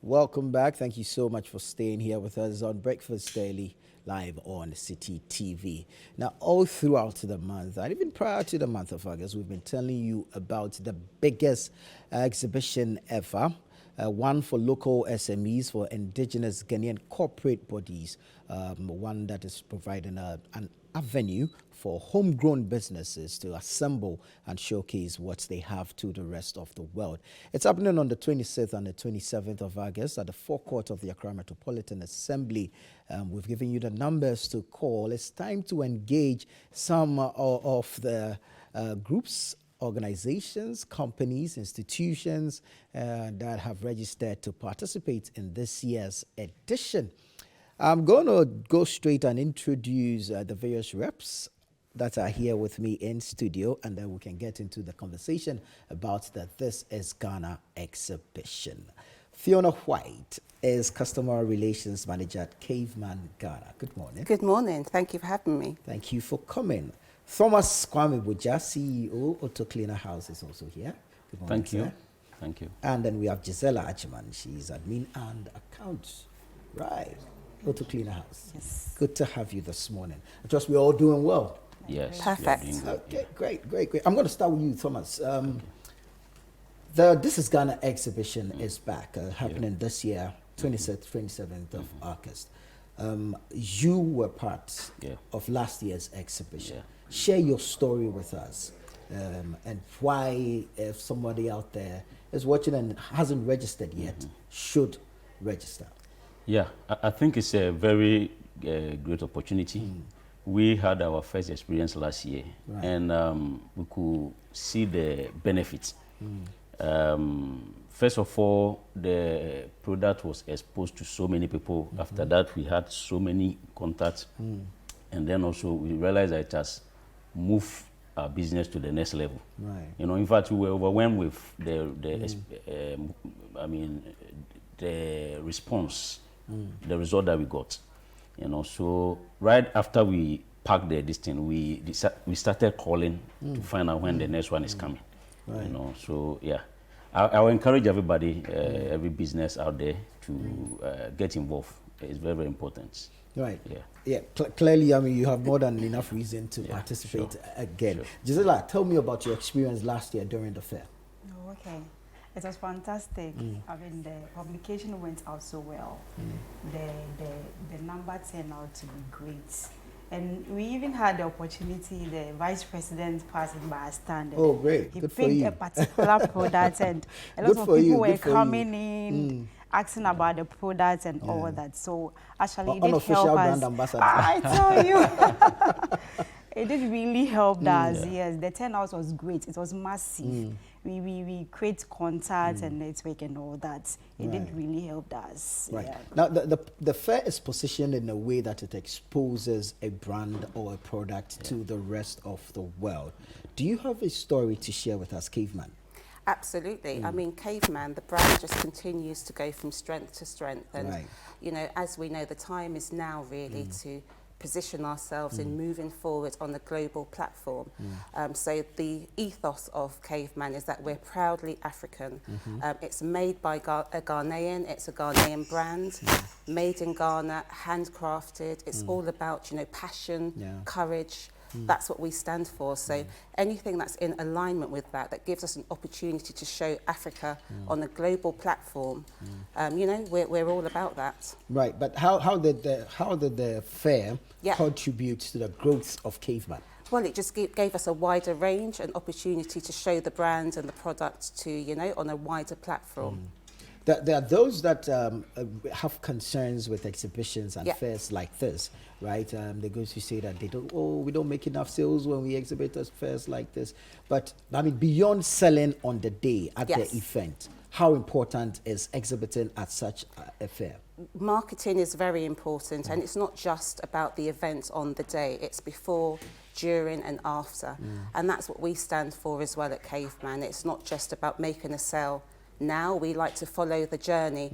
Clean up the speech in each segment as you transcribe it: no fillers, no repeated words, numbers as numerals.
Welcome back. Thank you so much for staying here with us on Breakfast Daily live on Citi TV. Now, all throughout the month, and even prior to the month of August, we've been telling you about the biggest exhibition ever. One for local SMEs, for indigenous Ghanaian corporate bodies, one that is providing an avenue for homegrown businesses to assemble and showcase what they have to the rest of the world. It's happening on the 26th and the 27th of August at the forecourt of the Accra Metropolitan Assembly. We've given you the numbers to call. It's time to engage some of the groups, organizations, companies, institutions that have registered to participate in this year's edition. I'm going to go straight and introduce the various reps that are here with me in studio, and then we can get into the conversation about the This is Ghana exhibition. Fiona White is Customer Relations Manager at Caveman, Ghana. Good morning. Good morning. Thank you for having me. Thank you for coming. Thomas Kwame Buja, CEO, Autocleaner Haus, is also here. Good morning, Thank you. sir. Thank you. And then we have Gisela Achman. She's admin and accounts. Right. Autocleaner Haus. Yes. Good to have you this morning. I trust we're all doing well. Yes. Perfect. you're doing good, Okay, great. I'm going to start with you, Thomas. The This is Ghana exhibition is back, happening this year, 27th of August. You were part of last year's exhibition. Share your story with us, and why, if somebody out there is watching and hasn't registered yet, should register. Yeah, I think it's a very great opportunity. We had our first experience last year, Right. and we could see the benefits. First of all, the product was exposed to so many people. After that, we had so many contacts, and then also we realized that it has moved our business to the next level. Right. You know, in fact, we were overwhelmed with the response, the result that we got. You know, so right after we packed this thing, we started calling to find out when the next one is coming. Right. You know, so yeah, I will encourage everybody, every business out there to get involved. It's very, very important. Right. Yeah. Clearly, I mean, you have more than enough reason to participate again. Sure. Gisela, tell me about your experience last year during the fair. Oh, okay. It was fantastic. I mean, the publication went out so well. The number turned out to be great. And we even had the opportunity, the vice president passing by our stand. Oh, great. He Good for picked you. a particular product, and a Good lot for of you, people were good for you. coming in, asking about the product and all that. So actually, it did Unofficial help brand us. ambassador. I tell you. It did really help us, yes. The turnout was great. It was massive. We create contact and network and all that. It did really help us. Right. Yeah. Now, the fair is positioned in a way that it exposes a brand or a product to the rest of the world. Do you have a story to share with us, Caveman? Absolutely. I mean, Caveman, the brand just continues to go from strength to strength. And, Right. you know, as we know, the time is now really to position ourselves in moving forward on the global platform. So the ethos of Caveman is that we're proudly African. It's made by a Ghanaian, it's a Ghanaian brand, made in Ghana, handcrafted. It's all about, you know, passion, courage. That's what we stand for. So anything that's in alignment with that, that gives us an opportunity to show Africa on a global platform, you know, we're all about that. Right, but how did the fair contribute to the growth of Caveman? Well, it just gave us a wider range and opportunity to show the brand and the product to, you know, on a wider platform. There are those that have concerns with exhibitions and fairs like this, right? They're going to say that we don't make enough sales when we exhibit at fairs like this. But I mean, beyond selling on the day at the event, how important is exhibiting at such a fair? Marketing is very important, and it's not just about the event on the day. It's before, during and after. And that's what we stand for as well at Caveman. It's not just about making a sale now. We like to follow the journey.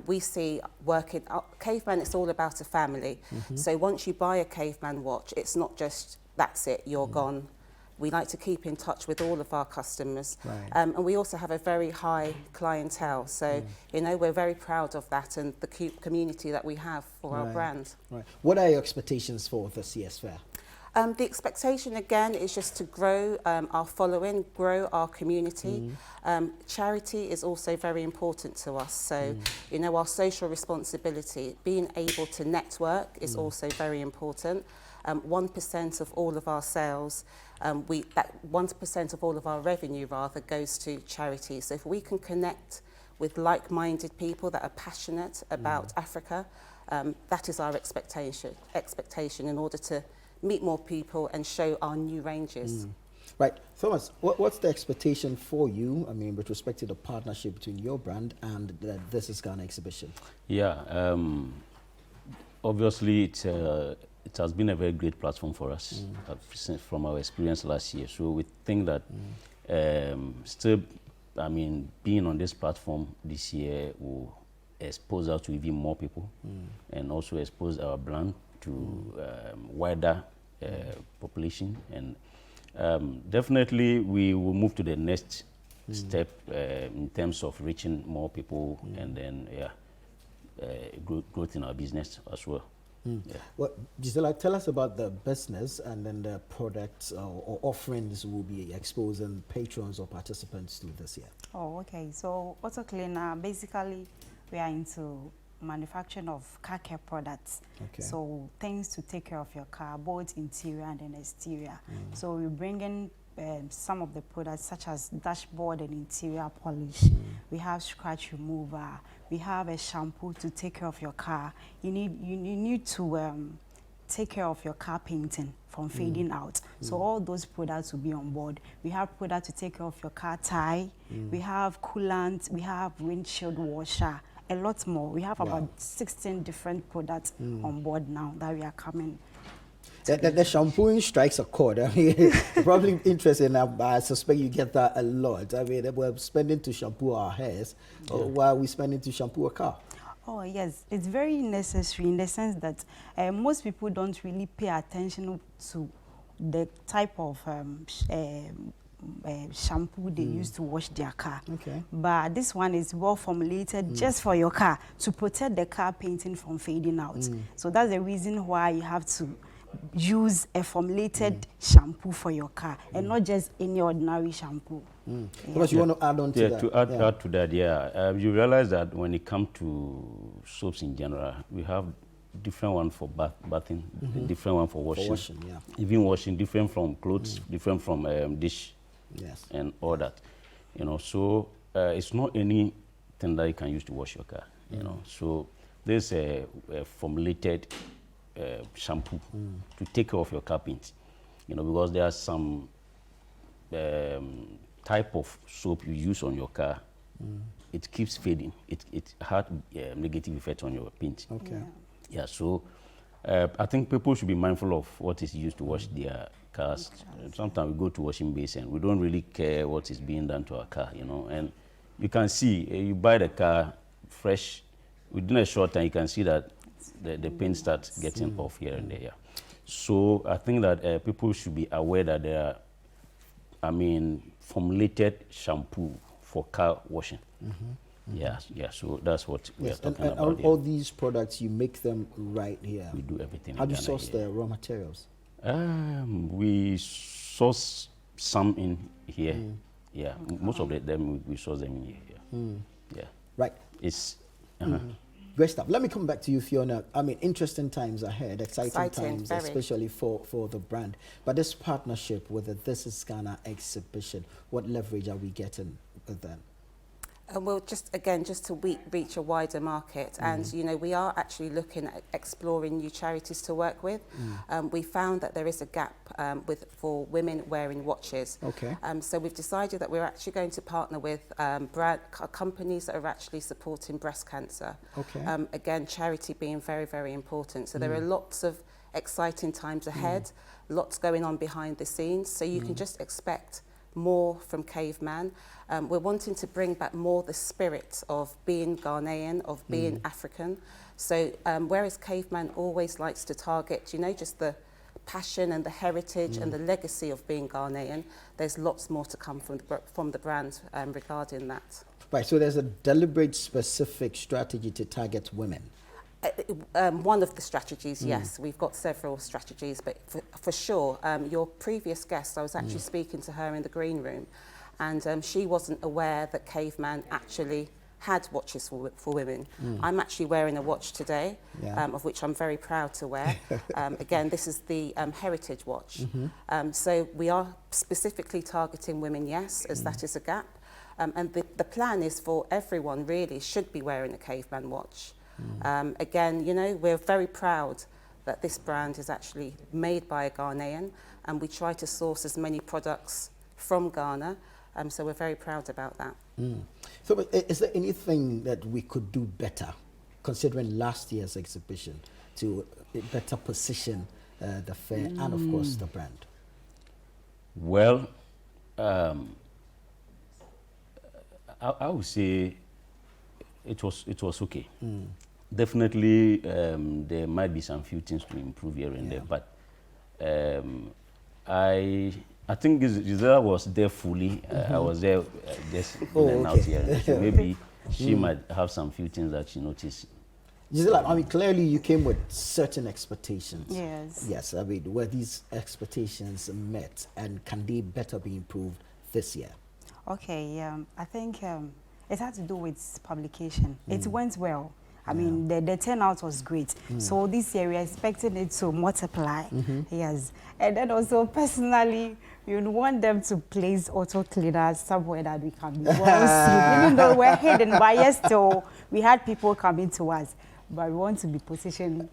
We see working Caveman, it's all about a family. So once you buy a Caveman watch, it's not just that's it, you're gone. We like to keep in touch with all of our customers. Right. And we also have a very high clientele. So, you know, we're very proud of that and the community that we have for our brand. Right. What are your expectations for this year's fair? The expectation again is just to grow our following, grow our community. Charity is also very important to us. So, you know, our social responsibility, being able to network is also very important. 1% of all of our sales, that 1% of all of our revenue rather goes to charity. So if we can connect with like-minded people that are passionate about Africa, that is our expectation in order to meet more people and show our new ranges. Right. Thomas, what's the expectation for you, I mean, with respect to the partnership between your brand and the This Is Ghana exhibition? Yeah, obviously it has been a very great platform for us from our experience last year. So we think that still, I mean, being on this platform this year will expose us to even more people and also expose our brand to wider population. And definitely we will move to the next step in terms of reaching more people and then growth in our business as well. Yeah. Well, Gisela, tell us about the business and then the products or offerings will be exposing patrons or participants to this year. Oh, okay. So Autocleaner, basically, we are into manufacturing of car care products. Okay. So things to take care of your car, both interior and then exterior. So we bring in some of the products such as dashboard and interior polish. We have scratch remover. We have a shampoo to take care of your car. You need to take care of your car painting from fading out. So all those products will be on board. We have products to take care of your car tie. We have coolant. We have windshield washer. A lot more. We have about 16 different products on board now that we are coming. The shampooing strikes a chord. I mean, probably interesting. I suspect you get that a lot. I mean, we're spending to shampoo our hairs while we're spending to shampoo a car. Oh, yes. It's very necessary in the sense that most people don't really pay attention to the type of shampoo they use to wash their car. Okay. But this one is well formulated just for your car to protect the car painting from fading out. So that's the reason why you have to use a formulated shampoo for your car and not just any ordinary shampoo. Because you want to add on to that. To add to that, you realize that when it comes to soaps in general, we have different one for bathing, different one for washing. Even washing, different from clothes, different from dish, and all that. You know, so it's not anything that you can use to wash your car. You know, so there's a formulated shampoo to take care of your car paint. You know, because there are some type of soap you use on your car. It keeps fading. It has negative effect on your paint. Okay. Yeah, so I think people should be mindful of what is used to wash their cars. Sometimes we go to washing base and we don't really care what is being done to our car, you know. And you can see, you buy the car fresh, within a short time you can see that the paint starts getting off here and there. Yeah. So I think that people should be aware that there are, formulated shampoo for car washing. Yeah, so that's what we are talking about. All these products, you make them right here. We do everything. How do you source the raw materials? We source some in here. Yeah, most of them we source them in here. Yeah. Right. It's great stuff. Let me come back to you, Fiona. I mean, interesting times ahead, exciting times, very. especially for the brand. But this partnership with the This Is Ghana exhibition, what leverage are we getting with them? Well, just to reach a wider market, and you know, we are actually looking at exploring new charities to work with. We found that there is a gap for women wearing watches. Okay. So we've decided that we're actually going to partner with companies that are actually supporting breast cancer. Okay. Again, charity being very, very important. So there are lots of exciting times ahead, lots going on behind the scenes. So you can just expect more from Caveman. We're wanting to bring back more the spirit of being Ghanaian, of being African. So whereas Caveman always likes to target, you know, just the passion and the heritage and the legacy of being Ghanaian, there's lots more to come from the brand regarding that. Right, so there's a deliberate, specific strategy to target women. One of the strategies, yes. We've got several strategies, but for sure, your previous guest, I was actually speaking to her in the green room, and she wasn't aware that Caveman actually had watches for women. I'm actually wearing a watch today, of which I'm very proud to wear. Again, this is the Heritage watch. So we are specifically targeting women, yes, as that is a gap. And the plan is for everyone really should be wearing a Caveman watch. Again, you know, we're very proud that this brand is actually made by a Ghanaian, and we try to source as many products from Ghana. So we're very proud about that. So is there anything that we could do better, considering last year's exhibition, to better position the fair and, of course, the brand? Well, I would say it was okay. Definitely, there might be some few things to improve here and there, but I think Gisela was there fully. I was there just in and out here. So maybe she might have some few things that she noticed. Gisela, I mean, clearly you came with certain expectations. Yes. Yes, I mean, were these expectations met, and can they better be improved this year? Okay, I think it had to do with publication. It went well. I mean, the turnout was great. So this year we are expecting it to multiply. Yes. And then also personally, we would want them to place Autocleaner somewhere that we can be well seen. Even though we're hidden, but yes, still, we had people coming to us. But we want to be positioned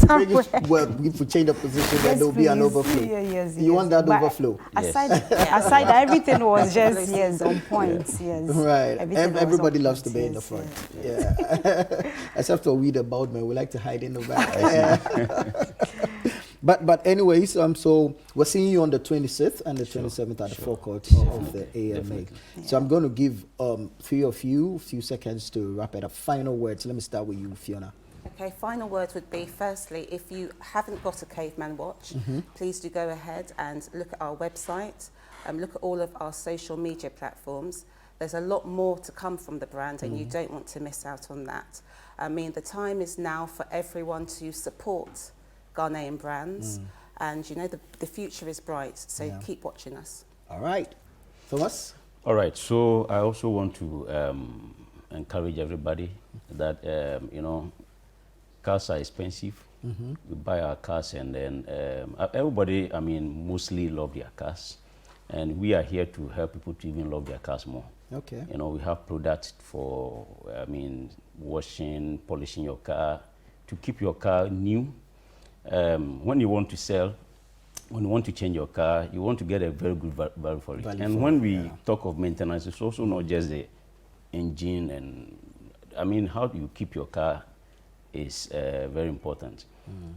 somewhere. Well, if we change the position, then there'll be an overflow. Yes, you want that overflow? Aside, aside everything was just, on point, yes. Right. Everybody loves to point, be in the front. Yeah. Except for we, the bald men, we like to hide in the back. But anyways, so we're seeing you on the 26th and the 27th at the forecourt of the AMA. So I'm going to give three of you a few seconds to wrap it up. Final words. Let me start with you, Fiona. Okay, final words would be, firstly, if you haven't got a Caveman watch, please do go ahead and look at our website, look at all of our social media platforms. There's a lot more to come from the brand, and you don't want to miss out on that. I mean, the time is now for everyone to support Ghanaian brands, and you know the future is bright, so keep watching us. All right. Thomas? All right, so I also want to encourage everybody that, you know, cars are expensive. We buy our cars, and then everybody, I mean, mostly love their cars, and we are here to help people to even love their cars more. Okay. You know, we have products for, I mean, washing, polishing your car, to keep your car new. When you want to sell, when you want to change your car, you want to get a very good value for it. And when we talk of maintenance, it's also not just the engine, and I mean, how do you keep your car is very important.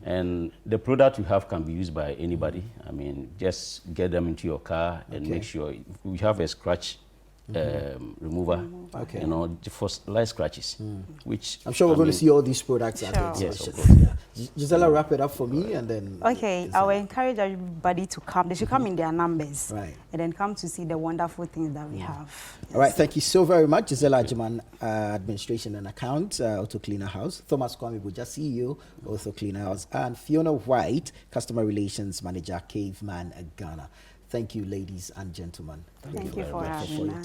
And the product you have can be used by anybody. I mean, just get them into your car and make sure we have a scratch remover, you know, for light scratches, which I'm sure we're going to see all these products at the yes, exhibition. of course. Gisela, wrap it up for me, and then... Okay, I will encourage everybody to come. They should come in their numbers. Right. And then come to see the wonderful things that we have. All right, thank you so very much. Gisela Ajiman, Administration and Accounts, Autocleaner House. Thomas Kwame Buja, CEO, Autocleaner House. And Fiona White, Customer Relations Manager, Caveman, Ghana. Thank you, ladies and gentlemen. Thank you for having us.